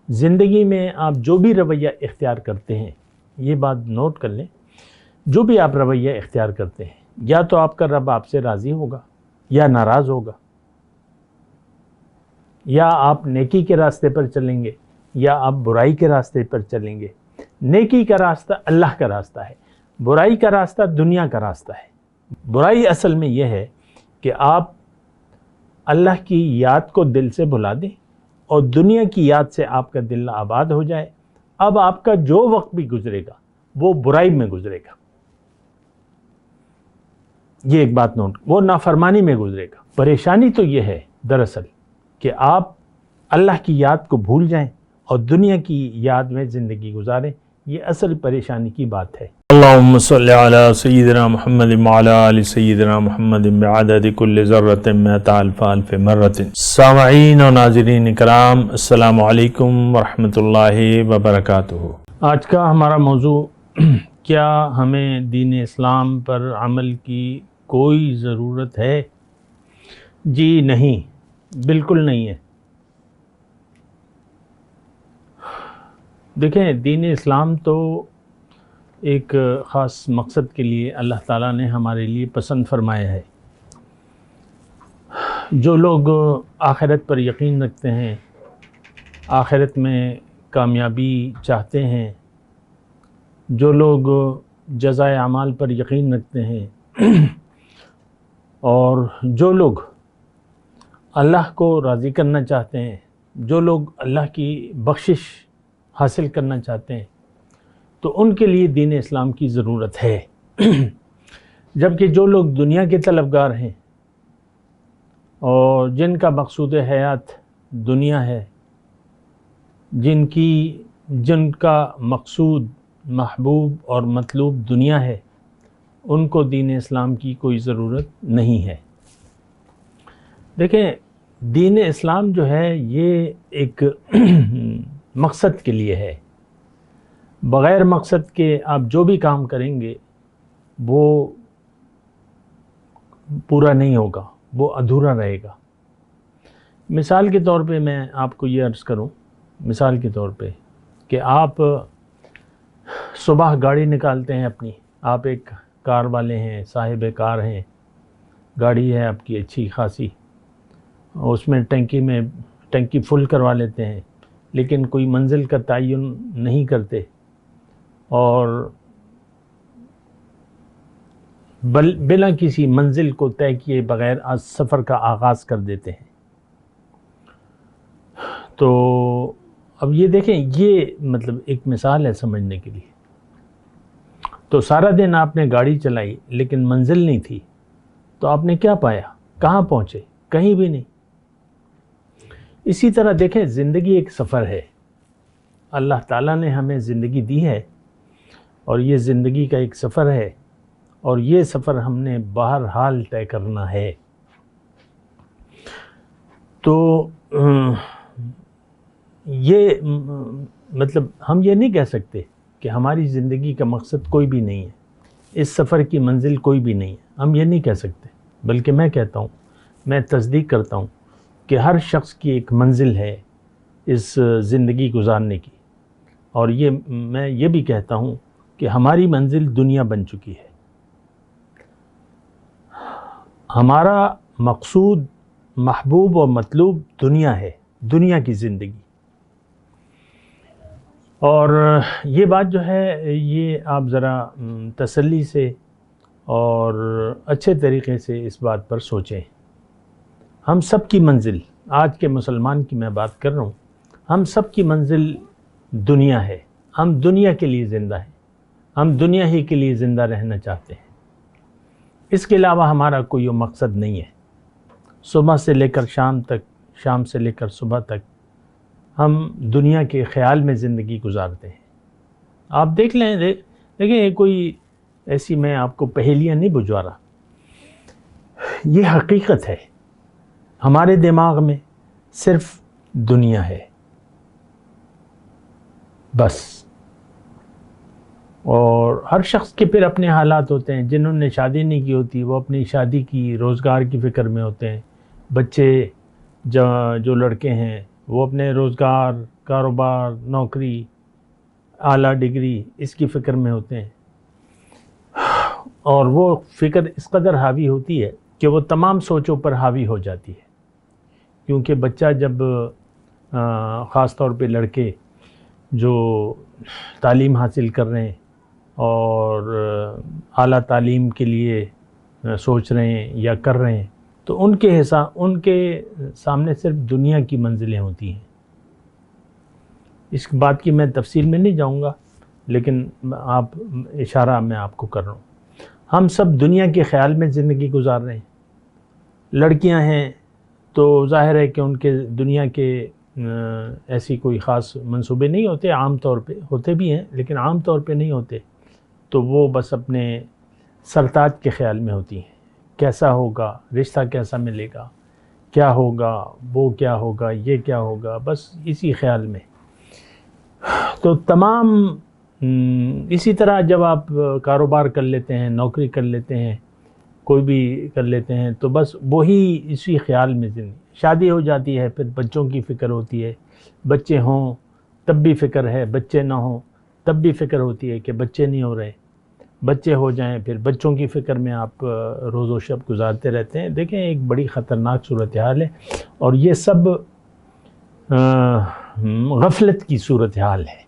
زندگی میں آپ جو بھی رویہ اختیار کرتے ہیں، یہ بات نوٹ کر لیں، جو بھی آپ رویہ اختیار کرتے ہیں یا تو آپ کا رب آپ سے راضی ہوگا یا ناراض ہوگا، یا آپ نیکی کے راستے پر چلیں گے یا آپ برائی کے راستے پر چلیں گے۔ نیکی کا راستہ اللہ کا راستہ ہے، برائی کا راستہ دنیا کا راستہ ہے۔ برائی اصل میں یہ ہے کہ آپ اللہ کی یاد کو دل سے بھلا دیں اور دنیا کی یاد سے آپ کا دل آباد ہو جائے۔ اب آپ کا جو وقت بھی گزرے گا وہ برائی میں گزرے گا، یہ ایک بات نوٹ، وہ نافرمانی میں گزرے گا۔ پریشانی تو یہ ہے دراصل کہ آپ اللہ کی یاد کو بھول جائیں اور دنیا کی یاد میں زندگی گزاریں، یہ اصل پریشانی کی بات ہے۔ اللہم صلی علی سیدنا محمد وعلی آل سیدنا محمد بعدد کل ذرۃ مئۃ الف الف مرۃ۔ سامعین و ناظرین کرام، السلام علیکم ورحمۃ اللہ وبرکاتہ۔ آج کا ہمارا موضوع، کیا ہمیں دین اسلام پر عمل کی کوئی ضرورت ہے؟ جی نہیں، بالکل نہیں ہے۔ دیکھیں، دین اسلام تو ایک خاص مقصد کے لیے اللہ تعالیٰ نے ہمارے لیے پسند فرمایا ہے۔ جو لوگ آخرت پر یقین رکھتے ہیں، آخرت میں کامیابی چاہتے ہیں، جو لوگ جزائے اعمال پر یقین رکھتے ہیں اور جو لوگ اللہ کو راضی کرنا چاہتے ہیں، جو لوگ اللہ کی بخشش حاصل کرنا چاہتے ہیں، تو ان کے لیے دین اسلام کی ضرورت ہے۔ جبکہ جو لوگ دنیا کے طلبگار ہیں اور جن کا مقصود حیات دنیا ہے، جن کا مقصود محبوب اور مطلوب دنیا ہے، ان کو دین اسلام کی کوئی ضرورت نہیں ہے۔ دیکھیں، دین اسلام جو ہے یہ ایک مقصد کے لیے ہے۔ بغیر مقصد کے آپ جو بھی کام کریں گے وہ پورا نہیں ہوگا، وہ ادھورا رہے گا۔ مثال کے طور پہ میں آپ کو یہ عرض کروں، مثال کے طور پہ کہ آپ صبح گاڑی نکالتے ہیں اپنی، آپ ایک کار والے ہیں، صاحب کار ہیں، گاڑی ہے آپ کی اچھی خاصی، اس میں ٹنکی فل کروا لیتے ہیں، لیکن کوئی منزل کا تعین نہیں کرتے اور بلا کسی منزل کو طے کیے بغیر آج سفر کا آغاز کر دیتے ہیں۔ تو اب یہ دیکھیں، یہ مطلب ایک مثال ہے سمجھنے کے لیے۔ تو سارا دن آپ نے گاڑی چلائی لیکن منزل نہیں تھی، تو آپ نے کیا پایا؟ کہاں پہنچے؟ کہیں بھی نہیں۔ اسی طرح دیکھیں، زندگی ایک سفر ہے۔ اللہ تعالیٰ نے ہمیں زندگی دی ہے اور یہ زندگی کا ایک سفر ہے، اور یہ سفر ہم نے بہرحال طے کرنا ہے۔ تو یہ مطلب ہم یہ نہیں کہہ سکتے کہ ہماری زندگی کا مقصد کوئی بھی نہیں ہے، اس سفر کی منزل کوئی بھی نہیں ہے، ہم یہ نہیں کہہ سکتے، بلکہ میں کہتا ہوں، میں تصدیق کرتا ہوں کہ ہر شخص کی ایک منزل ہے اس زندگی گزارنے کی، اور میں یہ بھی کہتا ہوں کہ ہماری منزل دنیا بن چکی ہے۔ ہمارا مقصود محبوب و مطلوب دنیا ہے، دنیا کی زندگی۔ اور یہ بات جو ہے، یہ آپ ذرا تسلی سے اور اچھے طریقے سے اس بات پر سوچیں۔ ہم سب کی منزل، آج کے مسلمان کی میں بات کر رہا ہوں، ہم سب کی منزل دنیا ہے۔ ہم دنیا کے لیے زندہ ہیں، ہم دنیا ہی کے لیے زندہ رہنا چاہتے ہیں۔ اس کے علاوہ ہمارا کوئی مقصد نہیں ہے۔ صبح سے لے کر شام تک، شام سے لے کر صبح تک ہم دنیا کے خیال میں زندگی گزارتے ہیں۔ آپ دیکھ لیں، دیکھیں، یہ کوئی ایسی میں آپ کو پہیلیاں نہیں بجھوا رہا، یہ حقیقت ہے۔ ہمارے دماغ میں صرف دنیا ہے، بس۔ اور ہر شخص کے پھر اپنے حالات ہوتے ہیں۔ جنہوں نے شادی نہیں کی ہوتی وہ اپنی شادی کی، روزگار کی فکر میں ہوتے ہیں۔ بچے جو لڑکے ہیں وہ اپنے روزگار، کاروبار، نوکری، اعلیٰ ڈگری اس کی فکر میں ہوتے ہیں، اور وہ فکر اس قدر حاوی ہوتی ہے کہ وہ تمام سوچوں پر حاوی ہو جاتی ہے. کیونکہ بچہ جب خاص طور پہ لڑکے جو تعلیم حاصل کر رہے ہیں اور اعلیٰ تعلیم کے لیے سوچ رہے ہیں یا کر رہے ہیں، تو ان کے سامنے صرف دنیا کی منزلیں ہوتی ہیں. اس بات کی میں تفصیل میں نہیں جاؤں گا، لیکن اشارہ میں آپ کو کر رہا ہوں. ہم سب دنیا کے خیال میں زندگی گزار رہے ہیں. لڑکیاں ہیں تو ظاہر ہے کہ ان کے دنیا کے ایسی کوئی خاص منصوبے نہیں ہوتے، عام طور پہ ہوتے بھی ہیں لیکن عام طور پہ نہیں ہوتے، تو وہ بس اپنے سرتاج کے خیال میں ہوتی ہیں. کیسا ہوگا، رشتہ کیسا ملے گا، کیا ہوگا، وہ کیا ہوگا، یہ کیا ہوگا، بس اسی خیال میں. تو تمام اسی طرح جب آپ کاروبار کر لیتے ہیں، نوکری کر لیتے ہیں، کوئی بھی کر لیتے ہیں، تو بس وہی اسی خیال میں زندگی. شادی ہو جاتی ہے، پھر بچوں کی فکر ہوتی ہے. بچے ہوں تب بھی فکر ہے، بچے نہ ہوں تب بھی فکر ہوتی ہے کہ بچے نہیں ہو رہے. بچے ہو جائیں پھر بچوں کی فکر میں آپ روز و شب گزارتے رہتے ہیں. دیکھیں ایک بڑی خطرناک صورتحال ہے، اور یہ سب غفلت کی صورتحال ہے.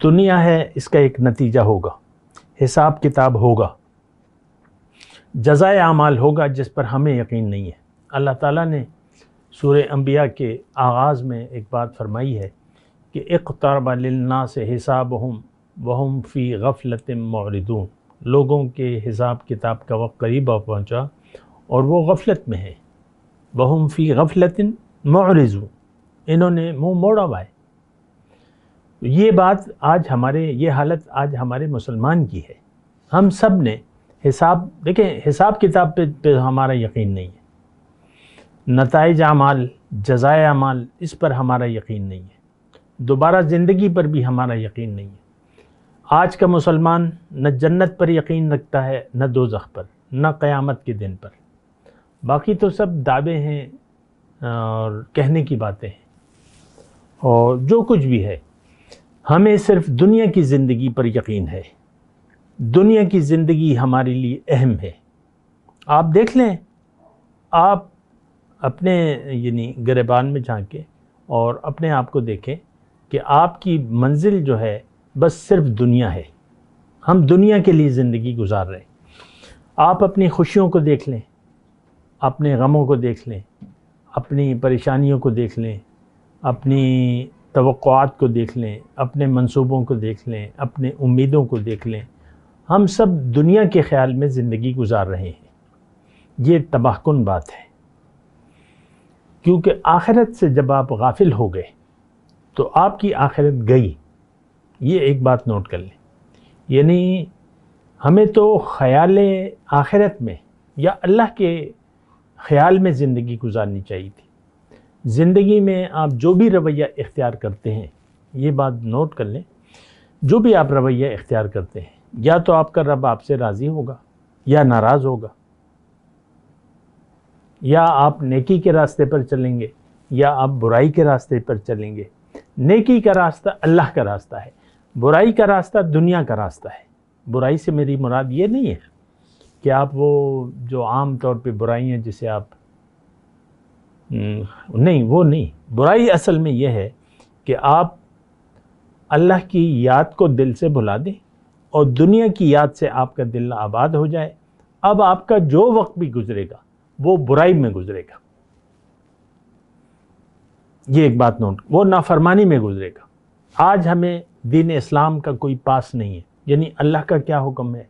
دنیا ہے، اس کا ایک نتیجہ ہوگا، حساب کتاب ہوگا، جزائے اعمال ہوگا جس پر ہمیں یقین نہیں ہے. اللہ تعالیٰ نے سورہ انبیاء کے آغاز میں ایک بات فرمائی ہے کہ اقترب للناس حسابہم وہم فی غفلۃ معرضون. لوگوں کے حساب کتاب کا وقت قریب آ پہنچا اور وہ غفلت میں ہیں. وہم فی غفلۃ معرضون، انہوں نے منہ موڑا ہوا ہے. یہ بات یہ حالت آج ہمارے مسلمان کی ہے. ہم سب نے دیکھیں حساب کتاب پہ ہمارا یقین نہیں ہے، نتائج اعمال، جزائے اعمال اس پر ہمارا یقین نہیں ہے، دوبارہ زندگی پر بھی ہمارا یقین نہیں ہے. آج کا مسلمان نہ جنت پر یقین رکھتا ہے، نہ دوزخ پر، نہ قیامت کے دن پر. باقی تو سب دعوے ہیں اور کہنے کی باتیں ہیں، اور جو کچھ بھی ہے ہمیں صرف دنیا کی زندگی پر یقین ہے. دنیا کی زندگی ہمارے لیے اہم ہے. آپ دیکھ لیں، آپ اپنے گریبان میں جھانکیں اور اپنے آپ کو دیکھیں کہ آپ کی منزل جو ہے بس صرف دنیا ہے. ہم دنیا کے لیے زندگی گزار رہے ہیں. آپ اپنی خوشیوں کو دیکھ لیں، اپنے غموں کو دیکھ لیں، اپنی پریشانیوں کو دیکھ لیں، اپنی توقعات کو دیکھ لیں، اپنے منصوبوں کو دیکھ لیں، اپنے امیدوں کو دیکھ لیں. ہم سب دنیا کے خیال میں زندگی گزار رہے ہیں. یہ تباہ کن بات ہے، کیونکہ آخرت سے جب آپ غافل ہو گئے تو آپ کی آخرت گئی. یہ ایک بات نوٹ کر لیں. یعنی ہمیں تو خیال آخرت میں یا اللہ کے خیال میں زندگی گزارنی چاہیے تھی. زندگی میں آپ جو بھی رویہ اختیار کرتے ہیں، یہ بات نوٹ کر لیں، جو بھی آپ رویہ اختیار کرتے ہیں، یا تو آپ کا رب آپ سے راضی ہوگا یا ناراض ہوگا. یا آپ نیکی کے راستے پر چلیں گے یا آپ برائی کے راستے پر چلیں گے. نیکی کا راستہ اللہ کا راستہ ہے، برائی کا راستہ دنیا کا راستہ ہے. برائی سے میری مراد یہ نہیں ہے کہ آپ وہ جو عام طور پہ برائی ہیں جسے آپ وہ نہیں. برائی اصل میں یہ ہے کہ آپ اللہ کی یاد کو دل سے بھلا دیں اور دنیا کی یاد سے آپ کا دل آباد ہو جائے. اب آپ کا جو وقت بھی گزرے گا وہ برائی میں گزرے گا. یہ ایک بات نوٹ، وہ نافرمانی میں گزرے گا. آج ہمیں دین اسلام کا کوئی پاس نہیں ہے، یعنی اللہ کا کیا حکم ہے،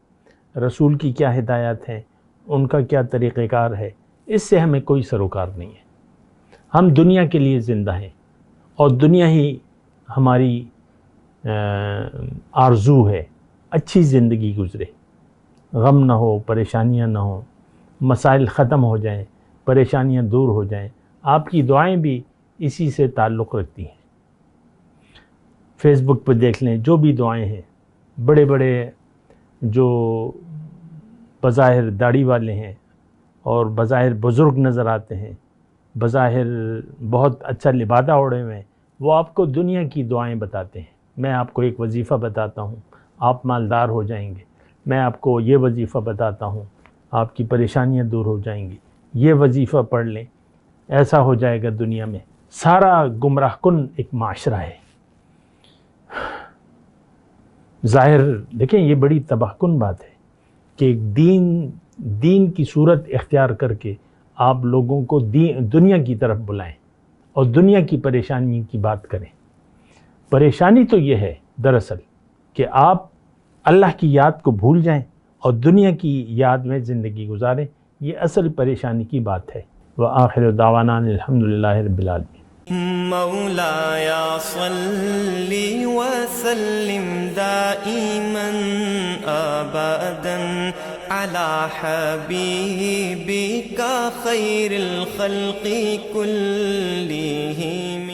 رسول کی کیا ہدایات ہیں، ان کا کیا طریقہ کار ہے، اس سے ہمیں کوئی سروکار نہیں ہے. ہم دنیا کے لیے زندہ ہیں اور دنیا ہی ہماری آرزو ہے. اچھی زندگی گزرے، غم نہ ہو، پریشانیاں نہ ہوں، مسائل ختم ہو جائیں، پریشانیاں دور ہو جائیں. آپ کی دعائیں بھی اسی سے تعلق رکھتی ہیں. فیس بک پہ دیکھ لیں، جو بھی دعائیں ہیں، بڑے بڑے جو بظاہر داڑھی والے ہیں اور بظاہر بزرگ نظر آتے ہیں، بظاہر بہت اچھا لبادہ اوڑے ہوئے ہیں، وہ آپ کو دنیا کی دعائیں بتاتے ہیں۔ میں آپ کو ایک وظیفہ بتاتا ہوں، آپ مالدار ہو جائیں گے۔ میں آپ کو یہ وظیفہ بتاتا ہوں، آپ کی پریشانیاں دور ہو جائیں گی۔ یہ وظیفہ پڑھ لیں، ایسا ہو جائے گا دنیا میں۔ سارا گمراہ کن ایک معاشرہ ہے۔ ظاہر دیکھیں یہ بڑی تباہ کن بات ہے کہ ایک دین کی صورت اختیار کر کے آپ لوگوں کو دنیا کی طرف بلائیں اور دنیا کی پریشانی کی بات کریں۔ پریشانی تو یہ ہے دراصل کہ آپ اللہ کی یاد کو بھول جائیں اور دنیا کی یاد میں زندگی گزاریں، یہ اصل پریشانی کی بات ہے۔ وآخر دعوانا الحمدللہ رب العالمین۔ مولاي صل وسلم دائما ابدا على حبيبك خير الخلق كلهم